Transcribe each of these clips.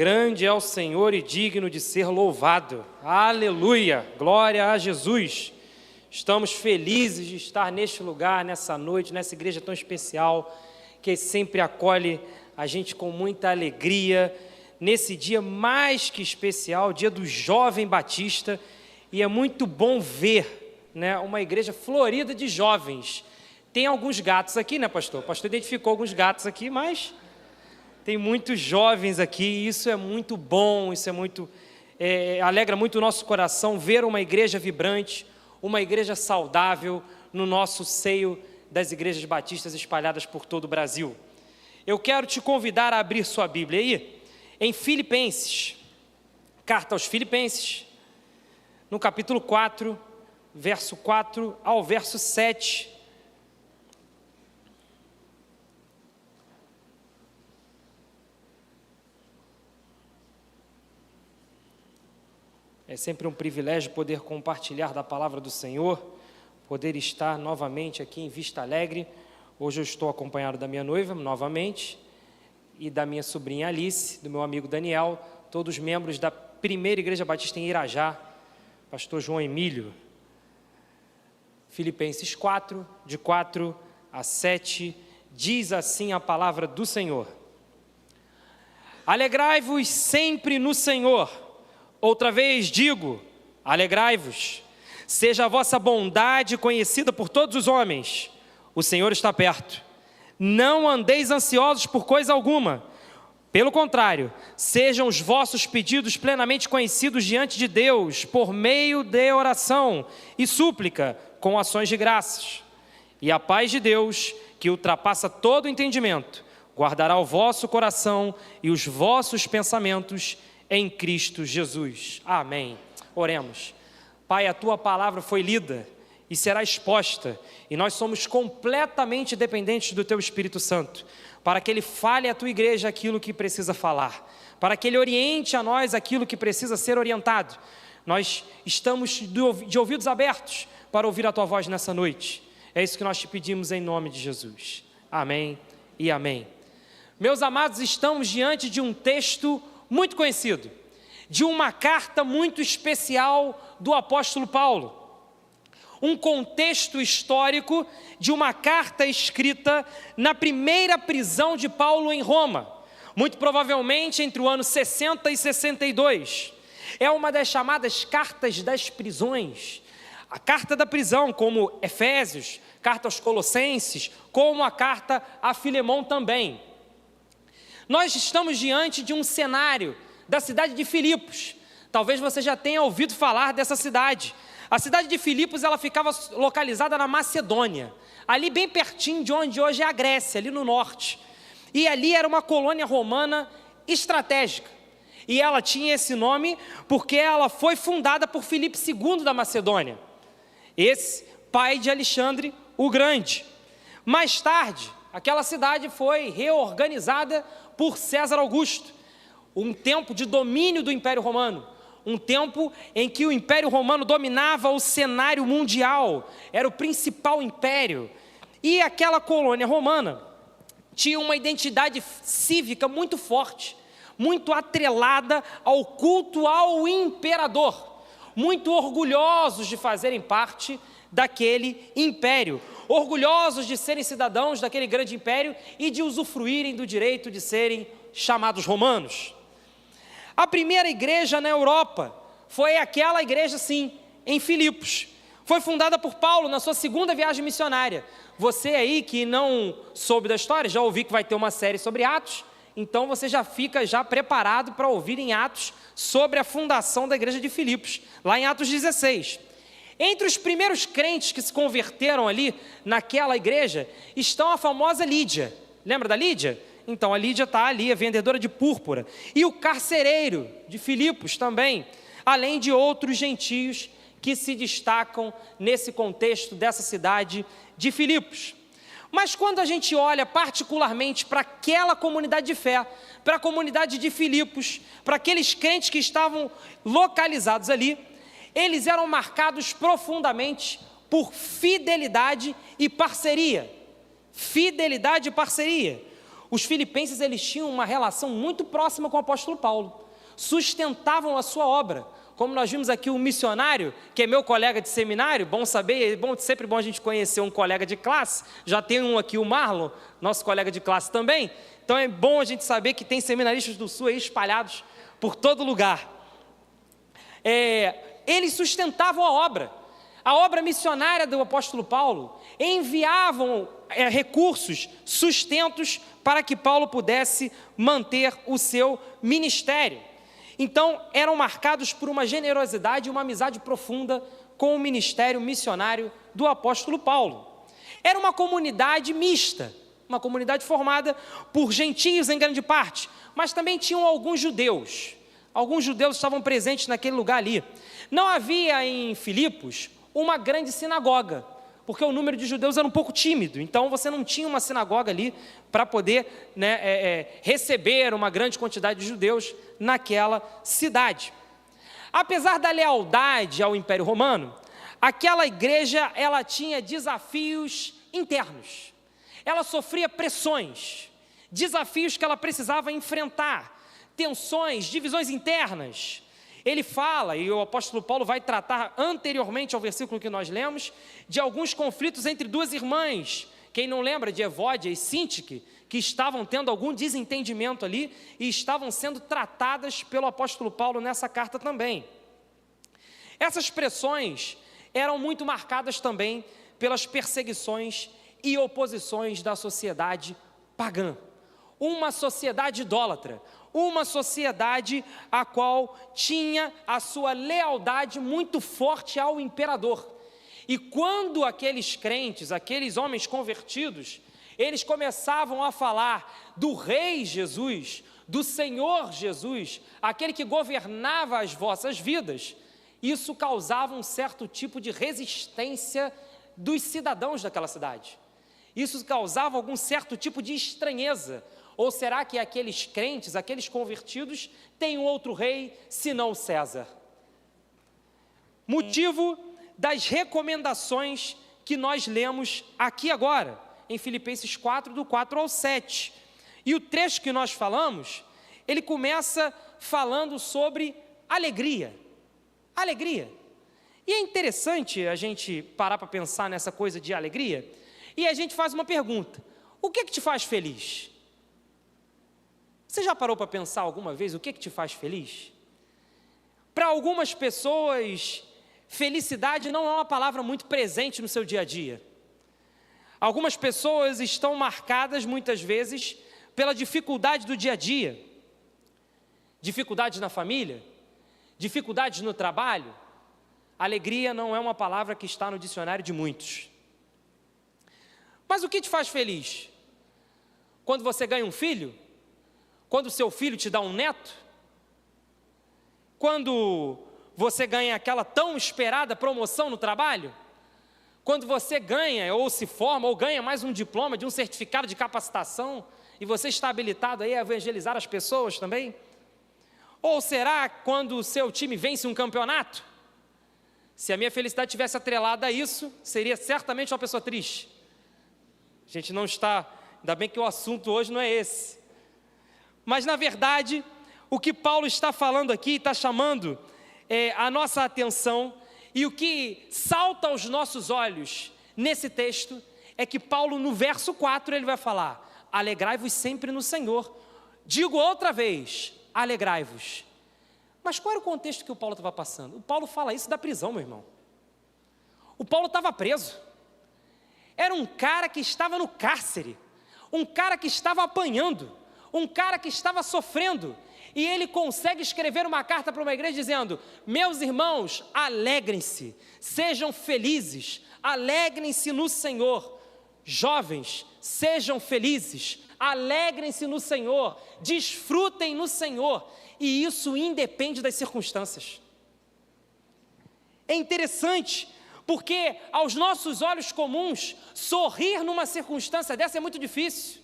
Grande é o Senhor e digno de ser louvado. Aleluia! Glória a Jesus! Estamos felizes de estar neste lugar, nessa noite, nessa igreja tão especial, que sempre acolhe a gente com muita alegria, nesse dia mais que especial, dia do Jovem Batista, e é muito bom ver, né, uma igreja florida de jovens. Tem alguns gatos aqui, né, pastor? O pastor identificou alguns gatos aqui, mas tem muitos jovens aqui, e isso é muito bom, isso é muito, alegra muito o nosso coração, ver uma igreja vibrante, uma igreja saudável no nosso seio das igrejas batistas espalhadas por todo o Brasil. Eu quero te convidar a abrir sua Bíblia aí, em Filipenses, carta aos Filipenses, no capítulo 4, verso 4 ao verso 7. É sempre um privilégio poder compartilhar da palavra do Senhor, poder estar novamente aqui em Vista Alegre. Hoje eu estou acompanhado da minha noiva, novamente, e da minha sobrinha Alice, do meu amigo Daniel, todos membros da primeira Igreja Batista em Irajá, pastor João Emílio. Filipenses 4, de 4 a 7, diz assim a palavra do Senhor: Alegrai-vos sempre no Senhor. Outra vez digo, alegrai-vos. Seja a vossa bondade conhecida por todos os homens. O Senhor está perto. Não andeis ansiosos por coisa alguma. Pelo contrário, sejam os vossos pedidos plenamente conhecidos diante de Deus, por meio de oração e súplica, com ações de graças. E a paz de Deus, que ultrapassa todo entendimento, guardará o vosso coração e os vossos pensamentos em Cristo Jesus. Amém. Oremos. Pai, a Tua palavra foi lida e será exposta, e nós somos completamente dependentes do Teu Espírito Santo, para que Ele fale à Tua igreja aquilo que precisa falar, para que Ele oriente a nós aquilo que precisa ser orientado. Nós estamos de ouvidos abertos para ouvir a Tua voz nessa noite. É isso que nós te pedimos em nome de Jesus. Amém e amém. Meus amados, estamos diante de um texto muito conhecido, de uma carta muito especial do apóstolo Paulo. Um contexto histórico de uma carta escrita na primeira prisão de Paulo em Roma, muito provavelmente entre o ano 60 e 62. É uma das chamadas cartas das prisões. A carta da prisão, como Efésios, carta aos Colossenses, como a carta a Filemão também. Nós estamos diante de um cenário da cidade de Filipos. Talvez você já tenha ouvido falar dessa cidade. A cidade de Filipos, ela ficava localizada na Macedônia, ali bem pertinho de onde hoje é a Grécia, ali no norte. E ali era uma colônia romana estratégica. E ela tinha esse nome porque ela foi fundada por Filipe II da Macedônia, esse pai de Alexandre o Grande. Mais tarde, aquela cidade foi reorganizada por César Augusto, um tempo de domínio do Império Romano, um tempo em que o Império Romano dominava o cenário mundial, era o principal império, e aquela colônia romana tinha uma identidade cívica muito forte, muito atrelada ao culto ao imperador, muito orgulhosos de fazerem parte daquele império, orgulhosos de serem cidadãos daquele grande império e de usufruírem do direito de serem chamados romanos. A primeira igreja na Europa foi aquela igreja, sim, em Filipos. Foi fundada por Paulo na sua segunda viagem missionária. Você aí que não soube da história, já ouvi que vai ter uma série sobre Atos, então você já fica preparado para ouvir em Atos sobre a fundação da igreja de Filipos, lá em Atos 16. Entre os primeiros crentes que se converteram ali naquela igreja, estão a famosa Lídia. Lembra da Lídia? Então a Lídia está ali, a vendedora de púrpura. E o carcereiro de Filipos também, além de outros gentios que se destacam nesse contexto dessa cidade de Filipos. Mas quando a gente olha particularmente para aquela comunidade de fé, para a comunidade de Filipos, para aqueles crentes que estavam localizados ali, eles eram marcados profundamente por fidelidade e parceria. Fidelidade e parceria. Os filipenses, eles tinham uma relação muito próxima com o apóstolo Paulo, sustentavam a sua obra. Como nós vimos aqui, um missionário, que é meu colega de seminário, bom saber, sempre bom a gente conhecer um colega de classe, já tem um aqui, o Marlon, nosso colega de classe também, então é bom a gente saber que tem seminaristas do Sul aí espalhados por todo lugar. Eles sustentavam a obra missionária do apóstolo Paulo, enviavam recursos, sustentos, para que Paulo pudesse manter o seu ministério. Então, eram marcados por uma generosidade e uma amizade profunda com o ministério missionário do apóstolo Paulo. Era uma comunidade mista, uma comunidade formada por gentios em grande parte, mas também tinham alguns judeus. Alguns judeus estavam presentes naquele lugar ali. Não havia em Filipos uma grande sinagoga, porque o número de judeus era um pouco tímido, então você não tinha uma sinagoga ali para poder receber uma grande quantidade de judeus naquela cidade. Apesar da lealdade ao Império Romano, aquela igreja, ela tinha desafios internos, ela sofria pressões, desafios que ela precisava enfrentar, tensões, divisões internas. Ele fala, e o apóstolo Paulo vai tratar anteriormente ao versículo que nós lemos, de alguns conflitos entre duas irmãs. Quem não lembra de Evódia e Sintique, que estavam tendo algum desentendimento ali e estavam sendo tratadas pelo apóstolo Paulo nessa carta também. Essas pressões eram muito marcadas também pelas perseguições e oposições da sociedade pagã. Uma sociedade idólatra, uma sociedade a qual tinha a sua lealdade muito forte ao imperador. E quando aqueles crentes, aqueles homens convertidos, eles começavam a falar do Rei Jesus, do Senhor Jesus, aquele que governava as vossas vidas, isso causava um certo tipo de resistência dos cidadãos daquela cidade. Isso causava algum certo tipo de estranheza. Ou será que aqueles crentes, aqueles convertidos, têm um outro rei, senão César? Motivo das recomendações que nós lemos aqui agora, em Filipenses 4, do 4 ao 7. E o trecho que nós falamos, ele começa falando sobre alegria. Alegria. E é interessante a gente parar para pensar nessa coisa de alegria, e a gente faz uma pergunta: o que te faz feliz? Você já parou para pensar alguma vez o que te faz feliz? Para algumas pessoas, felicidade não é uma palavra muito presente no seu dia a dia. Algumas pessoas estão marcadas, muitas vezes, pela dificuldade do dia a dia. Dificuldades na família, dificuldades no trabalho. Alegria não é uma palavra que está no dicionário de muitos. Mas o que te faz feliz? Quando você ganha um filho? Quando o seu filho te dá um neto? Quando você ganha aquela tão esperada promoção no trabalho? Quando você ganha, ou se forma, ou ganha mais um diploma de um certificado de capacitação, e você está habilitado aí a evangelizar as pessoas também? Ou será quando o seu time vence um campeonato? Se a minha felicidade tivesse atrelada a isso, seria certamente uma pessoa triste. A gente não está, ainda bem que o assunto hoje não é esse. Mas, na verdade, o que Paulo está falando aqui, está chamando a nossa atenção, e o que salta aos nossos olhos nesse texto, é que Paulo, no verso 4, ele vai falar: alegrai-vos sempre no Senhor. Digo outra vez, alegrai-vos. Mas qual era o contexto que o Paulo estava passando? O Paulo fala isso da prisão, meu irmão. O Paulo estava preso. Era um cara que estava no cárcere, um cara que estava apanhando, um cara que estava sofrendo, e ele consegue escrever uma carta para uma igreja dizendo: meus irmãos, alegrem-se, sejam felizes, alegrem-se no Senhor. Jovens, sejam felizes, alegrem-se no Senhor, desfrutem no Senhor, e isso independe das circunstâncias. É interessante, porque aos nossos olhos comuns, sorrir numa circunstância dessa é muito difícil.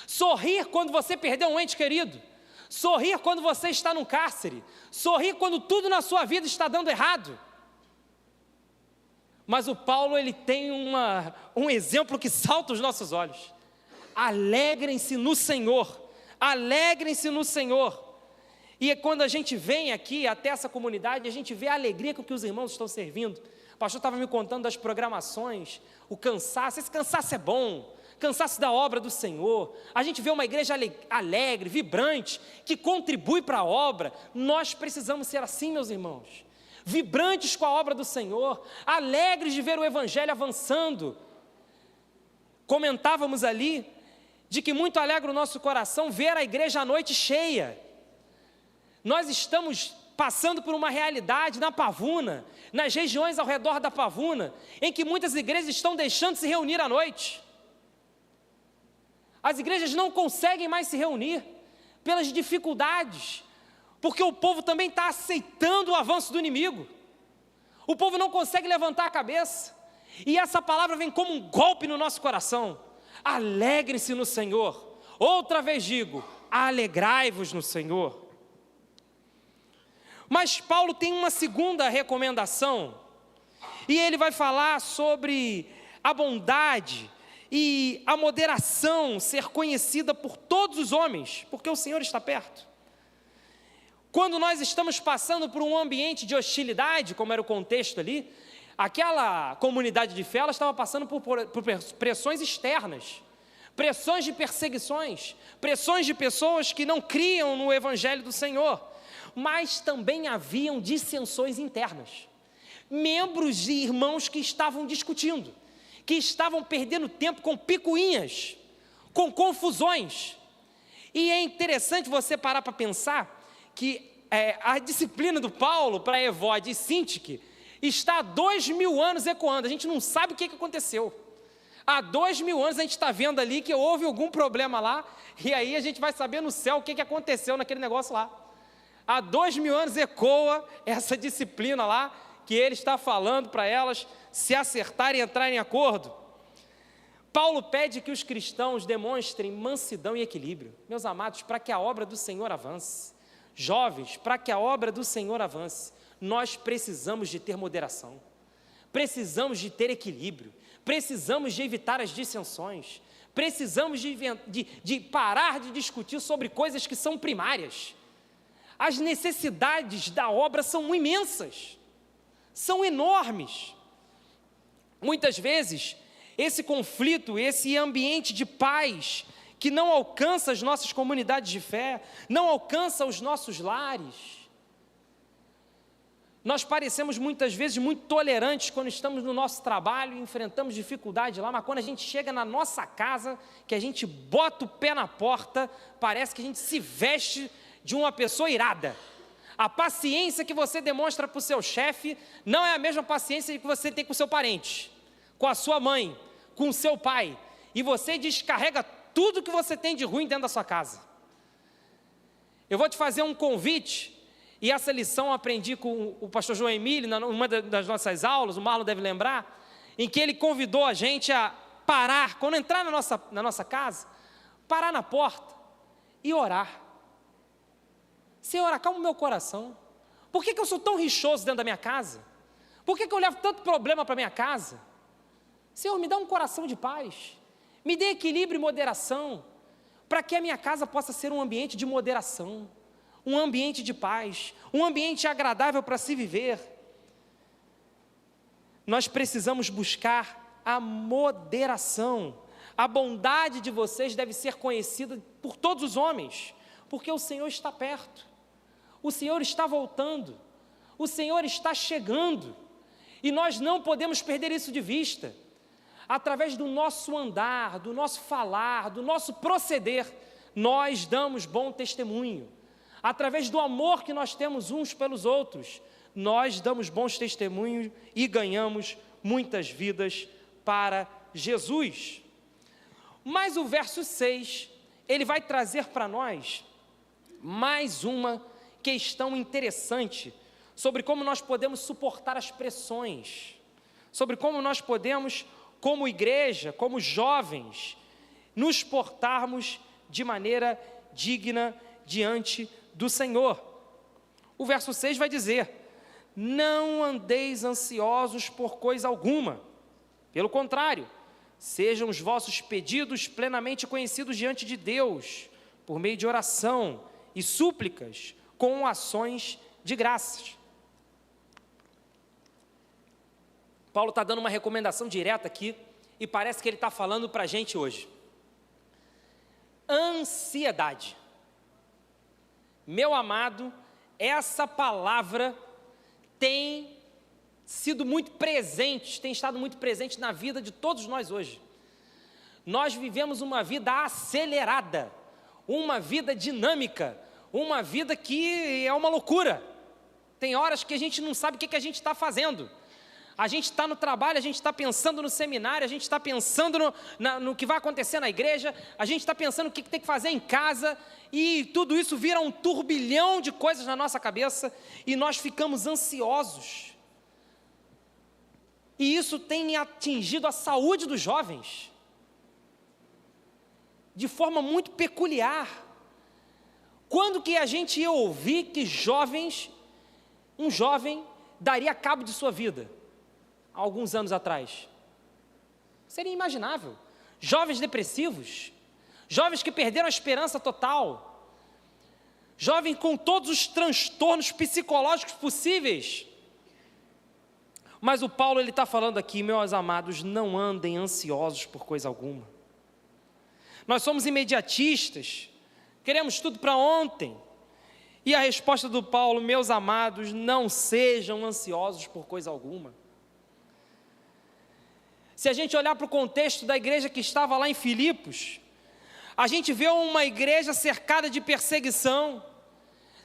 Sorrir quando você perdeu um ente querido, sorrir quando você está num cárcere, sorrir quando tudo na sua vida está dando errado. Mas o Paulo, ele tem um exemplo que salta aos nossos olhos: alegrem-se no Senhor, alegrem-se no Senhor. E quando a gente vem aqui até essa comunidade, a gente vê a alegria com que os irmãos estão servindo. O pastor estava me contando das programações, o cansaço, esse cansaço é bom, cansaço da obra do Senhor. A gente vê uma igreja alegre, vibrante, que contribui para a obra. Nós precisamos ser assim, meus irmãos, vibrantes com a obra do Senhor, alegres de ver o evangelho avançando. Comentávamos ali, de que muito alegra o nosso coração ver a igreja à noite cheia. Nós estamos passando por uma realidade na Pavuna, nas regiões ao redor da Pavuna, em que muitas igrejas estão deixando de se reunir à noite. As igrejas não conseguem mais se reunir, pelas dificuldades, porque o povo também está aceitando o avanço do inimigo. O povo não consegue levantar a cabeça, e essa palavra vem como um golpe no nosso coração. Alegrem-se no Senhor. Outra vez digo, alegrai-vos no Senhor. Mas Paulo tem uma segunda recomendação, e ele vai falar sobre a bondade e a moderação ser conhecida por todos os homens, porque o Senhor está perto. Quando nós estamos passando por um ambiente de hostilidade, como era o contexto ali, aquela comunidade de fé, ela estava passando por pressões externas, pressões de perseguições, pressões de pessoas que não criam no Evangelho do Senhor, mas também haviam dissensões internas, membros e irmãos que estavam discutindo, que estavam perdendo tempo com picuinhas, com confusões. E é interessante você parar para pensar que a disciplina do Paulo para Evode e Sintique está há 2000 anos ecoando. A gente não sabe o que aconteceu. Há 2000 anos a gente está vendo ali que houve algum problema lá, e aí a gente vai saber no céu o que aconteceu naquele negócio lá. Há 2000 anos ecoa essa disciplina lá, que ele está falando para elas se acertarem e entrarem em acordo. Paulo pede que os cristãos demonstrem mansidão e equilíbrio, meus amados, para que a obra do Senhor avance. Jovens, para que a obra do Senhor avance, nós precisamos de ter moderação, precisamos de ter equilíbrio, precisamos de evitar as dissensões, precisamos de parar de discutir sobre coisas que são primárias. As necessidades da obra são imensas, são enormes. Muitas vezes, esse conflito, esse ambiente de paz, que não alcança as nossas comunidades de fé, não alcança os nossos lares. Nós parecemos muitas vezes muito tolerantes quando estamos no nosso trabalho e enfrentamos dificuldade lá, mas quando a gente chega na nossa casa, que a gente bota o pé na porta, parece que a gente se veste de uma pessoa irada. A paciência que você demonstra para o seu chefe não é a mesma paciência que você tem com o seu parente, com a sua mãe, com o seu pai, e você descarrega tudo que você tem de ruim dentro da sua casa. Eu vou te fazer um convite, e essa lição eu aprendi com o pastor João Emílio, numa das nossas aulas, o Marlon deve lembrar, em que ele convidou a gente a parar, quando entrar na nossa casa, parar na porta e orar. Senhor, acalma o meu coração. Por que eu sou tão rixoso dentro da minha casa? Por que eu levo tanto problema para minha casa? Senhor, me dá um coração de paz, me dê equilíbrio e moderação, para que a minha casa possa ser um ambiente de moderação, um ambiente de paz, um ambiente agradável para se viver. Nós precisamos buscar a moderação. A bondade de vocês deve ser conhecida por todos os homens, porque o Senhor está perto, o Senhor está voltando, o Senhor está chegando, e nós não podemos perder isso de vista. Através do nosso andar, do nosso falar, do nosso proceder, nós damos bom testemunho. Através do amor que nós temos uns pelos outros, nós damos bons testemunhos e ganhamos muitas vidas para Jesus. Mas o verso 6, ele vai trazer para nós mais uma questão interessante sobre como nós podemos suportar as pressões, sobre como nós podemos, como igreja, como jovens, nos portarmos de maneira digna diante do Senhor. O verso 6 vai dizer: não andeis ansiosos por coisa alguma, pelo contrário, Sejam os vossos pedidos plenamente conhecidos diante de Deus, por meio de oração e súplicas, com ações de graças. Paulo está dando uma recomendação direta aqui, e parece que ele está falando para a gente hoje. Ansiedade. Meu amado, essa palavra tem sido muito presente, tem estado muito presente na vida de todos nós hoje. Nós vivemos uma vida acelerada, uma vida dinâmica, uma vida que é uma loucura. Tem horas que a gente não sabe o que a gente está fazendo. A gente está no trabalho, a gente está pensando no seminário, a gente está pensando no que vai acontecer na igreja, a gente está pensando o que tem que fazer em casa, e tudo isso vira um turbilhão de coisas na nossa cabeça, e nós ficamos ansiosos. E isso tem atingido a saúde dos jovens, de forma muito peculiar. Quando que a gente ia ouvir que um jovem daria cabo de sua vida? Há alguns anos atrás. Seria imaginável. Jovens depressivos, jovens que perderam a esperança total, jovens com todos os transtornos psicológicos possíveis. Mas o Paulo, ele está falando aqui, meus amados, não andem ansiosos por coisa alguma. Nós somos imediatistas, queremos tudo para ontem. E a resposta do Paulo, meus amados, não sejam ansiosos por coisa alguma. Se a gente olhar para o contexto da igreja que estava lá em Filipos, a gente vê uma igreja cercada de perseguição,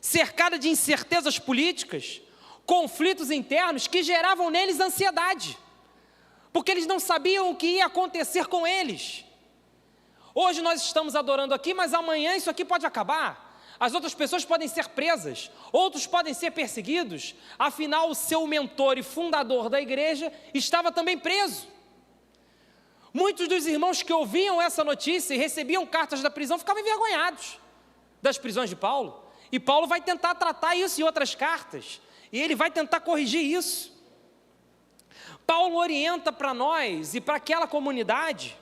cercada de incertezas políticas, conflitos internos que geravam neles ansiedade, porque eles não sabiam o que ia acontecer com eles. Hoje nós estamos adorando aqui, mas amanhã isso aqui pode acabar. As outras pessoas podem ser presas, outros podem ser perseguidos. Afinal, o seu mentor e fundador da igreja estava também preso. Muitos dos irmãos que ouviam essa notícia e recebiam cartas da prisão ficavam envergonhados das prisões de Paulo. E Paulo vai tentar tratar isso em outras cartas. E ele vai tentar corrigir isso. Paulo orienta para nós e para aquela comunidade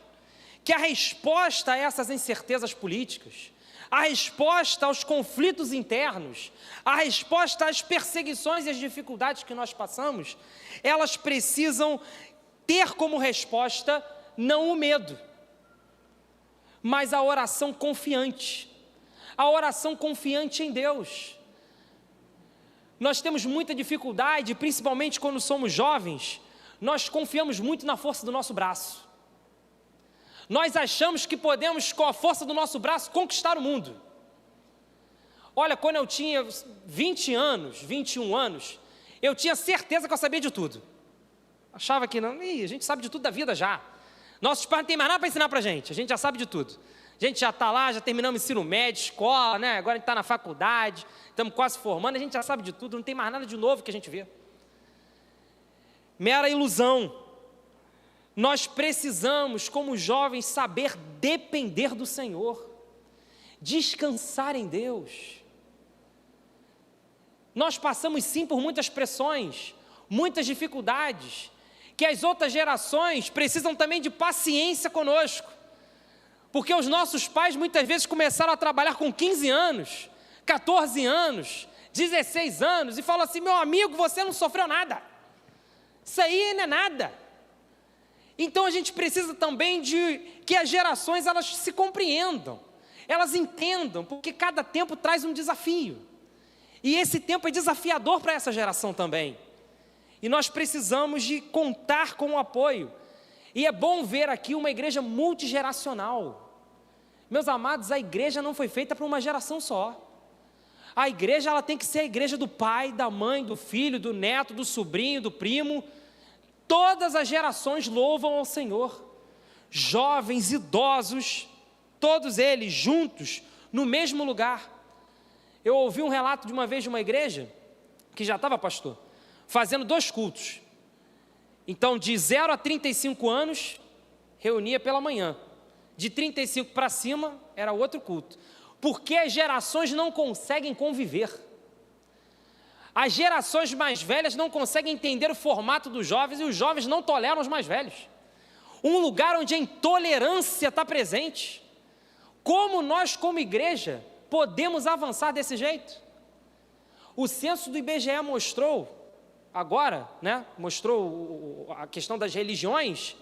que a resposta a essas incertezas políticas, a resposta aos conflitos internos, a resposta às perseguições e às dificuldades que nós passamos, elas precisam ter como resposta não o medo, mas a oração confiante em Deus. Nós temos muita dificuldade, principalmente quando somos jovens, nós confiamos muito na força do nosso braço. Nós achamos que podemos, com a força do nosso braço, conquistar o mundo. Olha, quando eu tinha 20 anos, 21 anos, eu tinha certeza que eu sabia de tudo. Achava que não, a gente sabe de tudo da vida já. Nossos pais não tem mais nada para ensinar para a gente já sabe de tudo. A gente já está lá, já terminamos ensino médio, escola, né? Agora a gente está na faculdade, estamos quase formando, a gente já sabe de tudo, não tem mais nada de novo que a gente vê. Mera ilusão. Nós precisamos, como jovens, saber depender do Senhor, descansar em Deus. Nós passamos sim por muitas pressões, muitas dificuldades, que as outras gerações precisam também de paciência conosco, porque os nossos pais muitas vezes começaram a trabalhar com 15 anos, 14 anos, 16 anos, e falam assim: meu amigo, você não sofreu nada, isso aí não é nada. Então a gente precisa também de que as gerações elas se compreendam, elas entendam, porque cada tempo traz um desafio, e esse tempo é desafiador para essa geração também, e nós precisamos de contar com o apoio, e é bom ver aqui uma igreja multigeracional. Meus amados, a igreja não foi feita para uma geração só, a igreja ela tem que ser a igreja do pai, da mãe, do filho, do neto, do sobrinho, do primo. Todas as gerações louvam ao Senhor, jovens, idosos, todos eles juntos, no mesmo lugar. Eu ouvi um relato de uma vez de uma igreja, que já estava pastor, fazendo 2 cultos. Então, de 0 a 35 anos, reunia pela manhã. De 35 para cima, era outro culto. Porque as gerações não conseguem conviver. As gerações mais velhas não conseguem entender o formato dos jovens e os jovens não toleram os mais velhos. um lugar onde a intolerância está presente. Como nós, como igreja, podemos avançar desse jeito? O censo do IBGE mostrou, agora, né, mostrou a questão das religiões,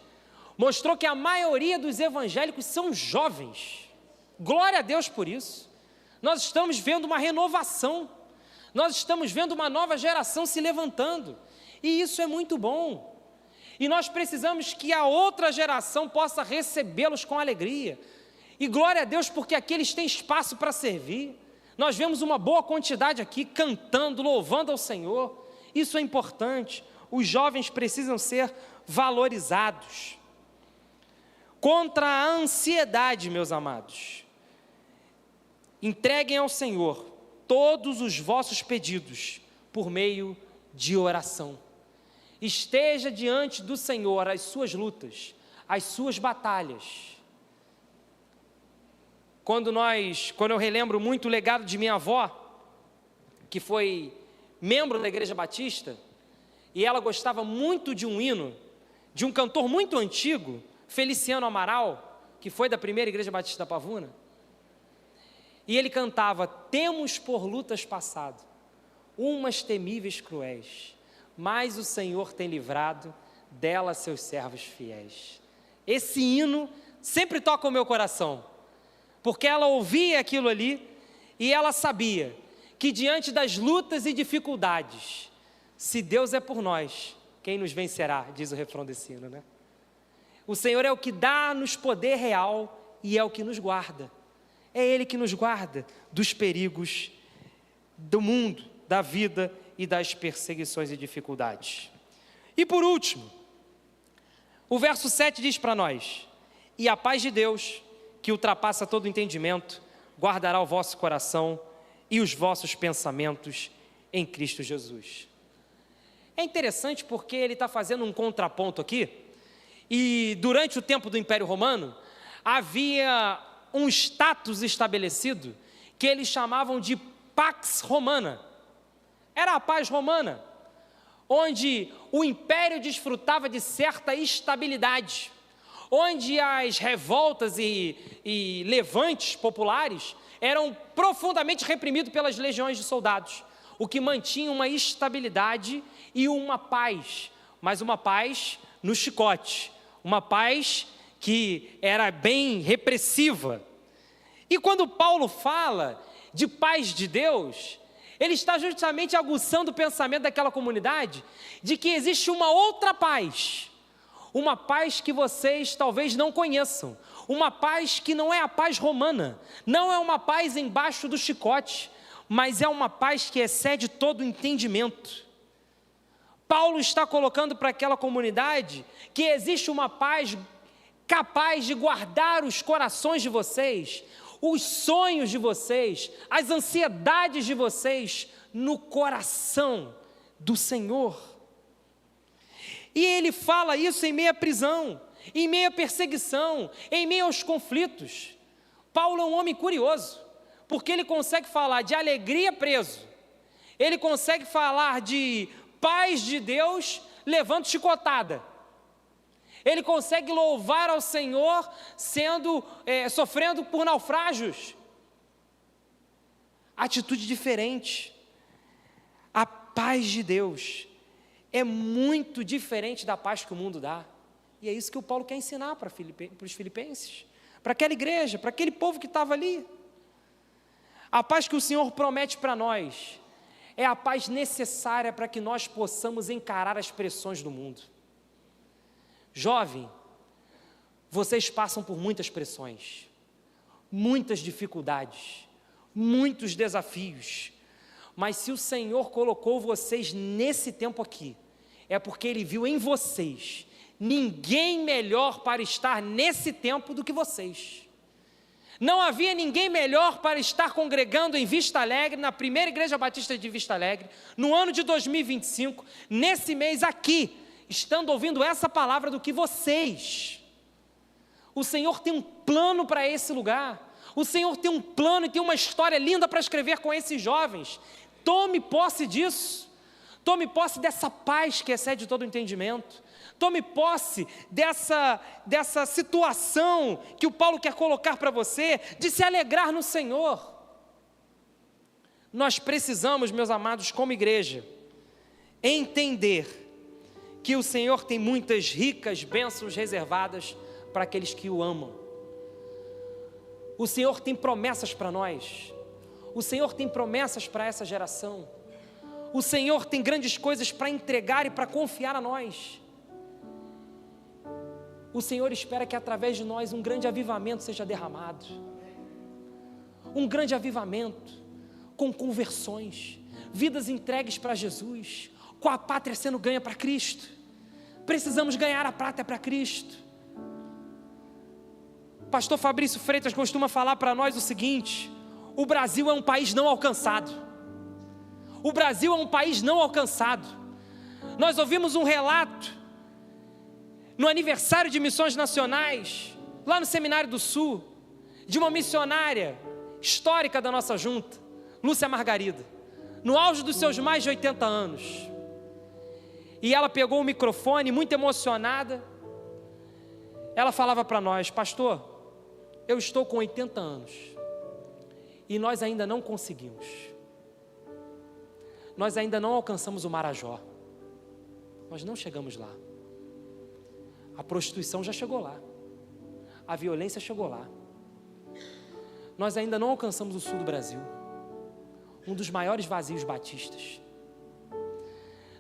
mostrou que a maioria dos evangélicos são jovens. Glória a Deus por isso. Nós estamos vendo uma renovação, nós estamos vendo uma nova geração se levantando, e isso é muito bom. E nós precisamos que a outra geração possa recebê-los com alegria. E glória a Deus, porque aqui eles têm espaço para servir. Nós vemos uma boa quantidade aqui cantando, louvando ao Senhor. Isso é importante. Os jovens precisam ser valorizados. Contra a ansiedade, meus amados, entreguem ao Senhor todos os vossos pedidos por meio de oração. Esteja diante do Senhor as suas lutas, as suas batalhas. Quando eu relembro muito o legado de minha avó, que foi membro da Igreja Batista, e ela gostava muito de um hino, de um cantor muito antigo, Feliciano Amaral, que foi da primeira Igreja Batista da Pavuna, e ele cantava: temos por lutas passado, umas temíveis cruéis, mas o Senhor tem livrado dela seus servos fiéis. Esse hino sempre toca o meu coração, porque ela ouvia aquilo ali e ela sabia que diante das lutas e dificuldades, se Deus é por nós, quem nos vencerá, diz o refrão desse hino, né? O Senhor é o que dá-nos poder real e é o que nos guarda. É Ele que nos guarda dos perigos do mundo, da vida e das perseguições e dificuldades. E por último, o verso 7 diz para nós: e a paz de Deus, que ultrapassa todo entendimento, guardará o vosso coração e os vossos pensamentos em Cristo Jesus. É interessante porque ele está fazendo um contraponto aqui, e durante o tempo do Império Romano, havia um status estabelecido, que eles chamavam de Pax Romana. Era a paz romana, onde o império desfrutava de certa estabilidade, onde as revoltas e levantes populares eram profundamente reprimidos pelas legiões de soldados, o que mantinha uma estabilidade e uma paz, mas uma paz no chicote, uma paz que era bem repressiva. E quando Paulo fala de paz de Deus, ele está justamente aguçando o pensamento daquela comunidade de que existe uma outra paz, uma paz que vocês talvez não conheçam, uma paz que não é a paz romana, não é uma paz embaixo do chicote, mas é uma paz que excede todo o entendimento. Paulo está colocando para aquela comunidade que existe uma paz capaz de guardar os corações de vocês, os sonhos de vocês, as ansiedades de vocês no coração do Senhor. E ele fala isso em meio à prisão, em meio à perseguição, em meio aos conflitos. Paulo é um homem curioso, porque ele consegue falar de alegria preso, ele consegue falar de paz de Deus levando chicotada, ele consegue louvar ao Senhor sofrendo por naufrágios. Atitude diferente. A paz de Deus é muito diferente da paz que o mundo dá. E é isso que o Paulo quer ensinar para os filipenses, para aquela igreja, para aquele povo que estava ali. A paz que o Senhor promete para nós é a paz necessária para que nós possamos encarar as pressões do mundo. Jovem, vocês passam por muitas pressões, muitas dificuldades, muitos desafios, mas se o Senhor colocou vocês nesse tempo aqui, é porque Ele viu em vocês ninguém melhor para estar nesse tempo do que vocês. Não havia ninguém melhor para estar congregando em Vista Alegre, na primeira Igreja Batista de Vista Alegre, no ano de 2025, nesse mês aqui, estando ouvindo essa palavra do que vocês. O Senhor tem um plano para esse lugar, o Senhor tem um plano e tem uma história linda para escrever com esses jovens. Tome posse disso, tome posse dessa paz que excede todo o entendimento, Tome posse dessa situação que o Paulo quer colocar para você, de se alegrar no Senhor. Nós precisamos, meus amados, como igreja, entender que o Senhor tem muitas ricas bênçãos reservadas para aqueles que o amam. O Senhor tem promessas para nós. O Senhor tem promessas para essa geração. O Senhor tem grandes coisas para entregar e para confiar a nós. O Senhor espera que através de nós um grande avivamento seja derramado. Um grande avivamento, com conversões, vidas entregues para Jesus, com a pátria sendo ganha para Cristo. Precisamos ganhar a pátria para Cristo. Pastor Fabrício Freitas costuma falar para nós o seguinte: o Brasil é um país não alcançado. O Brasil é um país não alcançado. Nós ouvimos um relato no aniversário de missões nacionais, lá no Seminário do Sul, de uma missionária histórica da nossa junta, Lúcia Margarida, no auge dos seus mais de 80 anos. E ela pegou o microfone, muito emocionada. Ela falava para nós: pastor, eu estou com 80 anos e nós ainda não conseguimos. Nós ainda não alcançamos o Marajó. Nós não chegamos lá. A prostituição já chegou lá. A violência chegou lá. Nós ainda não alcançamos o sul do Brasil, um dos maiores vazios batistas.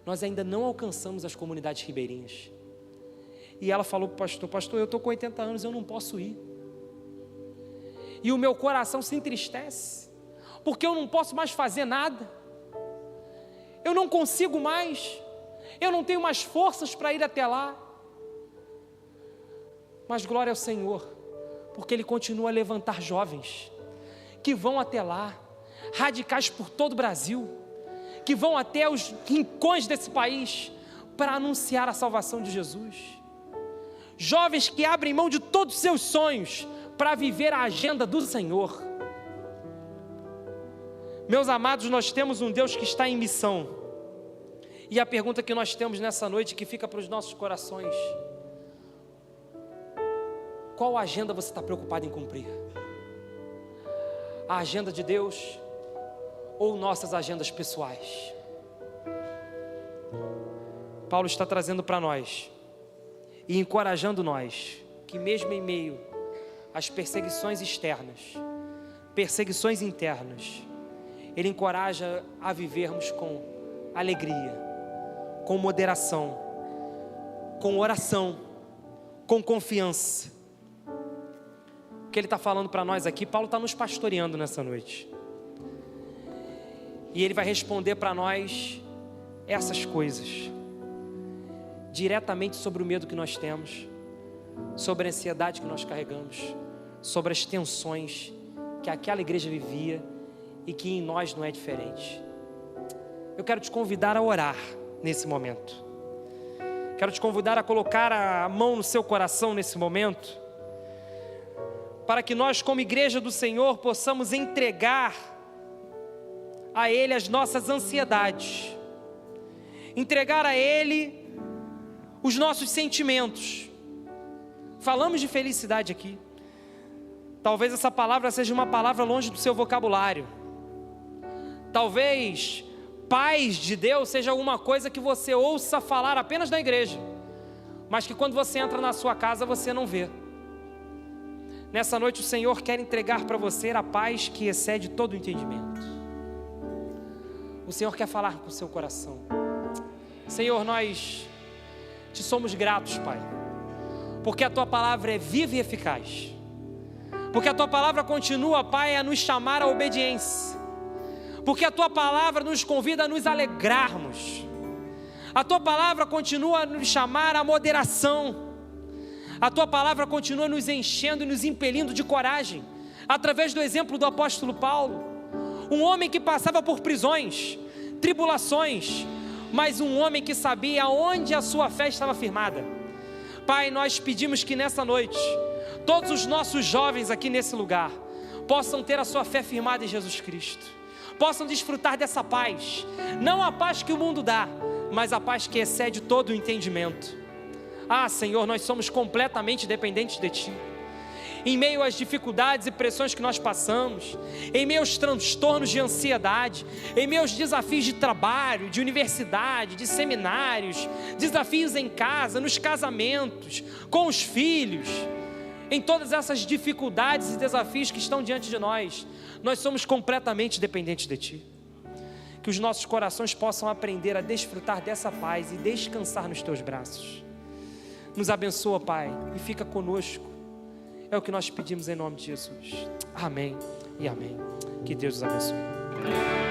Nós ainda não alcançamos as comunidades ribeirinhas. E ela falou para o pastor, eu estou com 80 anos, eu não posso ir. E o meu coração se entristece, porque eu não posso mais fazer nada. Eu não consigo mais. Eu não tenho mais forças para ir até lá. Mas glória ao Senhor, porque Ele continua a levantar jovens que vão até lá, radicais por todo o Brasil, que vão até os rincões desse país para anunciar a salvação de Jesus. Jovens que abrem mão de todos os seus sonhos para viver a agenda do Senhor. Meus amados, nós temos um Deus que está em missão. E a pergunta que nós temos nessa noite, que fica para os nossos corações: qual agenda você está preocupado em cumprir? A agenda de Deus ou nossas agendas pessoais? Paulo está trazendo para nós e encorajando nós que mesmo em meio às perseguições externas, perseguições internas, Ele encoraja a vivermos com alegria, com moderação, com oração, com confiança. O que Ele está falando para nós aqui, Paulo está nos pastoreando nessa noite. E Ele vai responder para nós essas coisas, diretamente sobre o medo que nós temos, sobre a ansiedade que nós carregamos, sobre as tensões que aquela igreja vivia e que em nós não é diferente. Eu quero te convidar a orar nesse momento. Quero te convidar a colocar a mão no seu coração nesse momento, para que nós, como igreja do Senhor, possamos entregar a Ele as nossas ansiedades, entregar a Ele os nossos sentimentos. Falamos de felicidade aqui. Talvez essa palavra seja uma palavra longe do seu vocabulário. Talvez paz de Deus seja alguma coisa que você ouça falar apenas na igreja, mas que quando você entra na sua casa você não vê. Nessa noite o Senhor quer entregar para você a paz que excede todo o entendimento. O Senhor quer falar com o seu coração. Senhor, nós te somos gratos, Pai, porque a Tua palavra é viva e eficaz, porque a Tua palavra continua, Pai, a nos chamar à obediência, porque a Tua palavra nos convida a nos alegrarmos, a Tua palavra continua a nos chamar à moderação, a Tua palavra continua nos enchendo e nos impelindo de coragem, através do exemplo do apóstolo Paulo, um homem que passava por prisões, tribulações, mas um homem que sabia onde a sua fé estava firmada. Pai, nós pedimos que nessa noite, todos os nossos jovens aqui nesse lugar, possam ter a sua fé firmada em Jesus Cristo, possam desfrutar dessa paz, não a paz que o mundo dá, mas a paz que excede todo o entendimento, Ah, Senhor, nós somos completamente dependentes de Ti. Em meio às dificuldades e pressões que nós passamos, em meio aos transtornos de ansiedade, em meio aos desafios de trabalho, de universidade, de seminários, desafios em casa, nos casamentos, com os filhos, em todas essas dificuldades e desafios que estão diante de nós somos completamente dependentes de Ti. Que os nossos corações possam aprender a desfrutar dessa paz e descansar nos Teus braços. Nos abençoa, Pai, e fica conosco. É o que nós pedimos em nome de Jesus. Amém e amém. Que Deus os abençoe.